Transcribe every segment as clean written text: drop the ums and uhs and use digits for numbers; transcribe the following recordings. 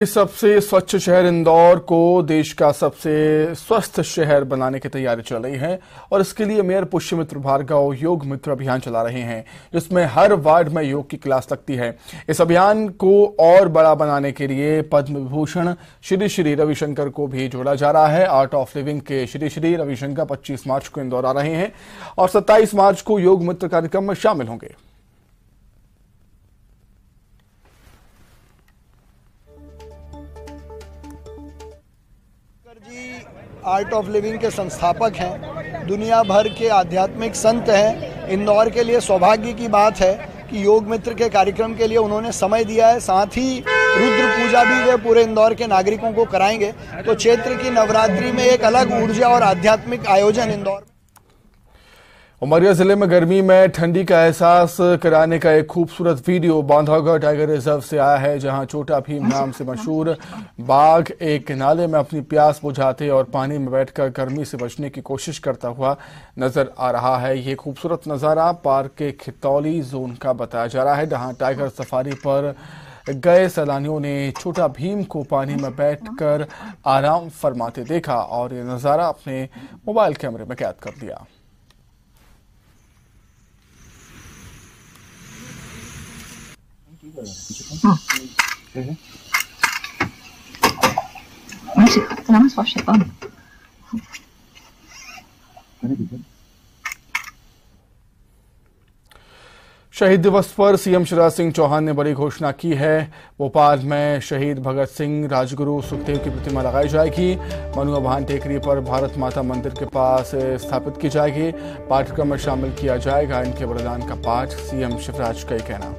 सबसे स्वच्छ शहर इंदौर को देश का सबसे स्वस्थ शहर बनाने की तैयारी चल रही है और इसके लिए मेयर पुष्यमित्र भार्गव योग मित्र अभियान चला रहे हैं, जिसमें हर वार्ड में योग की क्लास लगती है। इस अभियान को और बड़ा बनाने के लिए पद्म विभूषण श्री श्री रविशंकर को भी जोड़ा जा रहा है। आर्ट ऑफ लिविंग के श्री श्री रविशंकर 25 मार्च को इंदौर आ रहे हैं और 27 मार्च को योग मित्र कार्यक्रम में शामिल होंगे। आर्ट ऑफ लिविंग के संस्थापक हैं, दुनिया भर के आध्यात्मिक संत हैं। इंदौर के लिए सौभाग्य की बात है कि योग मित्र के कार्यक्रम के लिए उन्होंने समय दिया है। साथ ही रुद्र पूजा भी वे पूरे इंदौर के नागरिकों को कराएंगे। तो क्षेत्र की नवरात्रि में एक अलग ऊर्जा और आध्यात्मिक आयोजन इंदौर में। उमरिया जिले में गर्मी में ठंडी का एहसास कराने का एक खूबसूरत वीडियो बांधवगढ़ टाइगर रिजर्व से आया है, जहां छोटा भीम नाम से मशहूर बाघ एक नाले में अपनी प्यास बुझाते और पानी में बैठकर गर्मी से बचने की कोशिश करता हुआ नजर आ रहा है। ये खूबसूरत नजारा पार्क के खितौली जोन का बताया जा रहा है, जहां टाइगर सफारी पर गए सैलानियों ने छोटा भीम को पानी में बैठकर आराम फरमाते देखा और ये नजारा अपने मोबाइल कैमरे में कैद कर लिया। शहीद दिवस पर सीएम शिवराज सिंह चौहान ने बड़ी घोषणा की है। भोपाल में शहीद भगत सिंह, राजगुरु सुखदेव की प्रतिमा लगाई जाएगी। मनुआ भान टेकरी पर भारत माता मंदिर के पास स्थापित की जाएगी। पाठ्यक्रम में शामिल किया जाएगा इनके बलिदान का पाठ, सीएम शिवराज का कहना।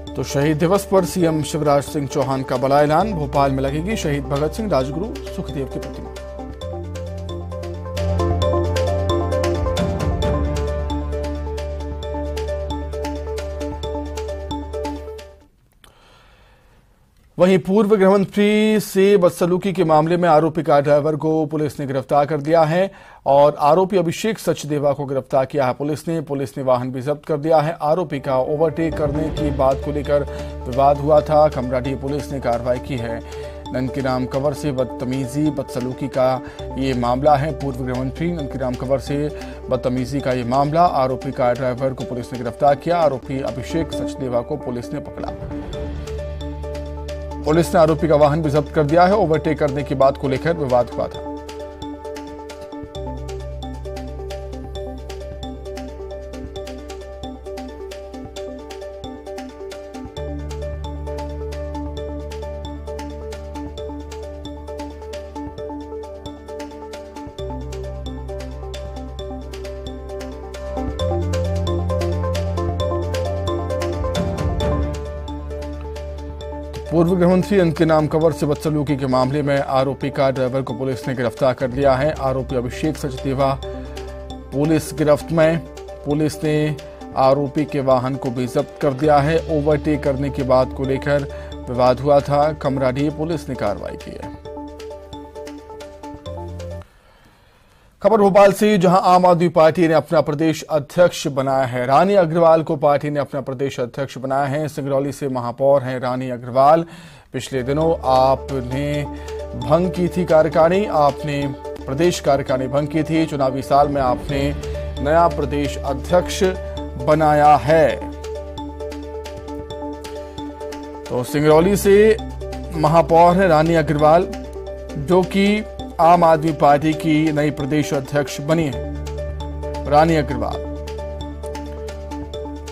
तो शहीद दिवस पर सीएम शिवराज सिंह चौहान का बड़ा ऐलान। भोपाल में लगेगी शहीद भगत सिंह, राजगुरु सुखदेव की प्रतिमा। वहीं पूर्व गृह मंत्री से बदसलूकी के मामले में आरोपी कार ड्राइवर को पुलिस ने गिरफ्तार कर लिया है और आरोपी अभिषेक सचदेवा को गिरफ्तार किया है। पुलिस ने वाहन भी जब्त कर दिया है। आरोपी का ओवरटेक करने की बात को लेकर विवाद हुआ था। कमराडीह पुलिस ने कार्रवाई की है। ननकीराम कंवर से बदसलूकी का ये मामला है। पूर्व गृह मंत्री ननकीराम कंवर से बदतमीजी का ये मामला। आरोपी कार ड्राइवर को पुलिस ने गिरफ्तार किया। आरोपी अभिषेक सचदेवा को पुलिस ने पकड़ा। पुलिस ने आरोपी का वाहन भी जब्त कर दिया है। ओवरटेक करने की बात को लेकर विवाद हुआ था। पूर्व गृह मंत्री ननकीराम कंवर से बदसलूकी के मामले में आरोपी कार ड्राइवर को पुलिस ने गिरफ्तार कर लिया है। आरोपी अभिषेक सचदेवा पुलिस गिरफ्त में। पुलिस ने आरोपी के वाहन को भी जब्त कर दिया है। ओवरटेक करने की बात को लेकर विवाद हुआ था। कमराडीह पुलिस ने कार्रवाई की है। खबर भोपाल से, जहां आम आदमी पार्टी ने अपना प्रदेश अध्यक्ष बनाया है। रानी अग्रवाल को पार्टी ने अपना प्रदेश अध्यक्ष बनाया है। सिंगरौली से महापौर हैं रानी अग्रवाल। पिछले दिनों आपने भंग की थी कार्यकारिणी, आपने प्रदेश कार्यकारिणी भंग की थी। चुनावी साल में आपने नया प्रदेश अध्यक्ष बनाया है। तो सिंगरौली से महापौर हैं रानी अग्रवाल, जो कि आम आदमी पार्टी की नई प्रदेश अध्यक्ष बनी है। रानी अग्रवाल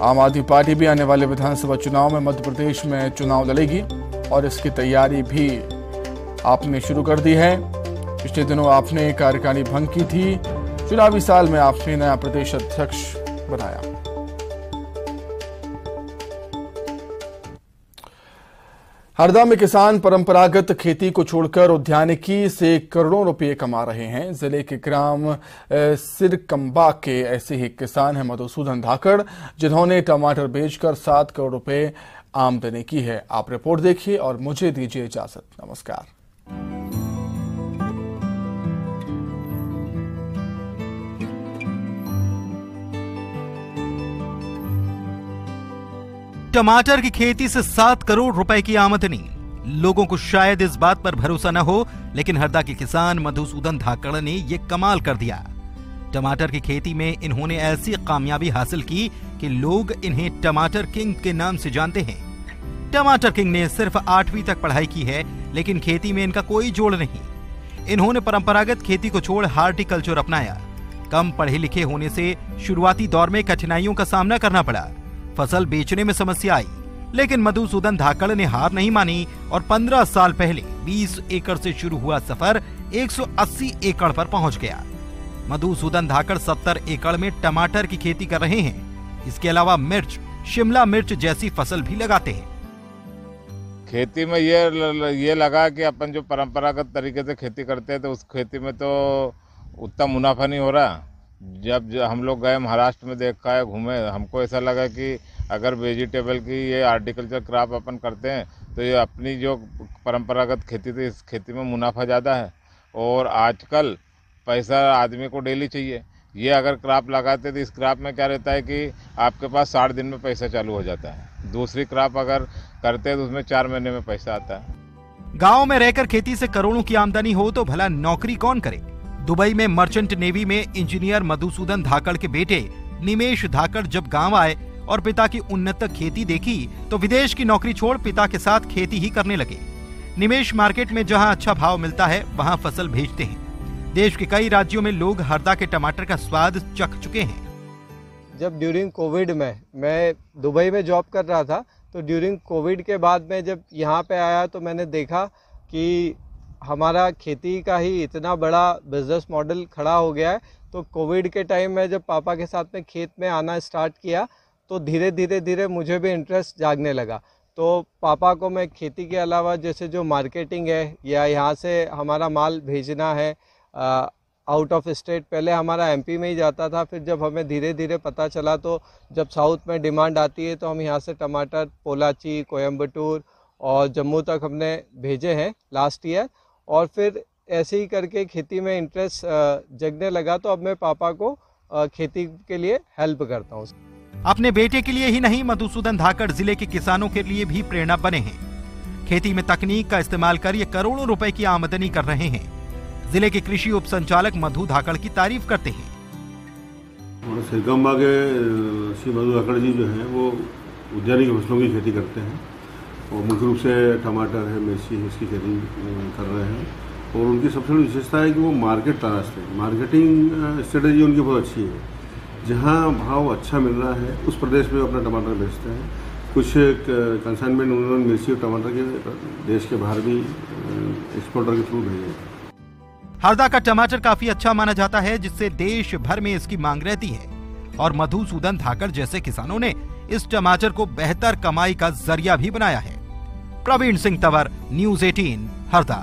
आम आदमी पार्टी भी आने वाले विधानसभा चुनाव में मध्य प्रदेश में चुनाव लड़ेगी और इसकी तैयारी भी आपने शुरू कर दी है। पिछले दिनों आपने कार्यकारिणी भंग की थी। चुनावी साल में आपने नया प्रदेश अध्यक्ष बनाया। हरदा में किसान परंपरागत खेती को छोड़कर उद्यानिकी से करोड़ों रुपए कमा रहे हैं। जिले के ग्राम सिरकंबा के ऐसे ही किसान हैं मधुसूदन धाकड़, जिन्होंने टमाटर बेचकर 7 करोड़ रुपए आमदनी की है। आप रिपोर्ट देखिए और मुझे दीजिए इजाजत। नमस्कार। टमाटर की खेती से 7 करोड़ रुपए की आमदनी। लोगों को शायद इस बात पर भरोसा न हो, लेकिन हरदा के किसान मधुसूदन धाकड़ ने ये कमाल कर दिया। टमाटर की खेती में इन्होंने ऐसी कामयाबी हासिल की कि लोग इन्हें टमाटर किंग के नाम से जानते हैं। टमाटर किंग ने सिर्फ 8वीं तक पढ़ाई की है, लेकिन खेती में इनका कोई जोड़ नहीं। इन्होंने परंपरागत खेती को छोड़ हार्टिकल्चर अपनाया। कम पढ़े लिखे होने से शुरुआती दौर में कठिनाइयों का सामना करना पड़ा। फसल बेचने में समस्या आई, लेकिन मधुसूदन धाकड़ ने हार नहीं मानी और 15 साल पहले 20 एकड़ से शुरू हुआ सफर 180 एकड़ पर पहुंच गया। मधुसूदन धाकड़ 70 एकड़ में टमाटर की खेती कर रहे हैं। इसके अलावा मिर्च, शिमला मिर्च जैसी फसल भी लगाते हैं। खेती में ये लगा कि अपन जो परंपरागत तरीके से खेती करते हैं तो उस खेती में तो उतना मुनाफा नहीं हो रहा। जब हम लोग गए महाराष्ट्र में देखा है, घूमे, हमको ऐसा लगा कि अगर वेजिटेबल की ये हार्टिकल्चर क्रॉप अपन करते हैं तो ये अपनी जो परंपरागत खेती थी इस खेती में मुनाफा ज़्यादा है। और आजकल पैसा आदमी को डेली चाहिए। ये अगर क्रॉप लगाते तो इस क्रॉप में क्या रहता है कि आपके पास 60 दिन में पैसा चालू हो जाता है। दूसरी क्रॉप अगर करते हैं तो उसमें 4 महीने में पैसा आता है। गाँव में रहकर खेती से करोड़ों की आमदनी हो तो भला नौकरी कौन करे। दुबई में मर्चेंट नेवी में इंजीनियर मधुसूदन धाकड़ के बेटे निमेश धाकड़ जब गांव आए और पिता की उन्नत खेती देखी तो विदेश की नौकरी छोड़ पिता के साथ खेती ही करने लगे। निमेश मार्केट में जहां अच्छा भाव मिलता है वहां फसल भेजते हैं। देश के कई राज्यों में लोग हरदा के टमाटर का स्वाद चख चुके हैं। जब ड्यूरिंग कोविड में मैं दुबई में जॉब कर रहा था, तो ड्यूरिंग कोविड के बाद में जब यहाँ पे आया तो मैंने देखा कि हमारा खेती का ही इतना बड़ा बिजनेस मॉडल खड़ा हो गया है। तो कोविड के टाइम में जब पापा के साथ में खेत में आना स्टार्ट किया तो धीरे धीरे मुझे भी इंटरेस्ट जागने लगा। तो पापा को मैं खेती के अलावा जैसे जो मार्केटिंग है या यहाँ से हमारा माल भेजना है आउट ऑफ स्टेट, पहले हमारा एमपी में ही जाता था। फिर जब हमें धीरे धीरे पता चला तो जब साउथ में डिमांड आती है तो हम यहाँ से टमाटर पोलाची, कोयम्बटूर और जम्मू तक हमने भेजे हैं लास्ट ईयर। और फिर ऐसे ही करके खेती में इंटरेस्ट जगने लगा तो अब मैं पापा को खेती के लिए हेल्प करता हूँ। अपने बेटे के लिए ही नहीं, मधुसूदन धाकड़ जिले के किसानों के लिए भी प्रेरणा बने हैं। खेती में तकनीक का इस्तेमाल कर ये करोड़ों रुपए की आमदनी कर रहे हैं। जिले के कृषि उप संचालक मधु धाकड़ की तारीफ करते हैं। सिरगम्बा के श्री मधु धाकड़ जी जो हैं वो उद्यानिक फसलों की खेती करते हैं और मुख्य रूप से टमाटर है, मिर्ची है, इसकी खेती कर रहे हैं। और उनकी सबसे बड़ी विशेषता है कि वो मार्केट तलाशते हैं। मार्केटिंग स्ट्रेटेजी उनकी बहुत अच्छी है। जहाँ भाव अच्छा मिल रहा है उस प्रदेश में अपना टमाटर बेचते हैं। कुछ कंसाइनमेंट उन्होंने मिर्ची और टमाटर के देश के बाहर भी एक्सपोर्टर के थ्रू भेजे। हरदा का टमाटर काफी अच्छा माना जाता है, जिससे देश भर में इसकी मांग रहती है। और मधुसूदन धाकड़ जैसे किसानों ने इस टमाटर को बेहतर कमाई का जरिया भी बनाया है। प्रवीण सिंह तंवर, न्यूज़ 18, हरदा।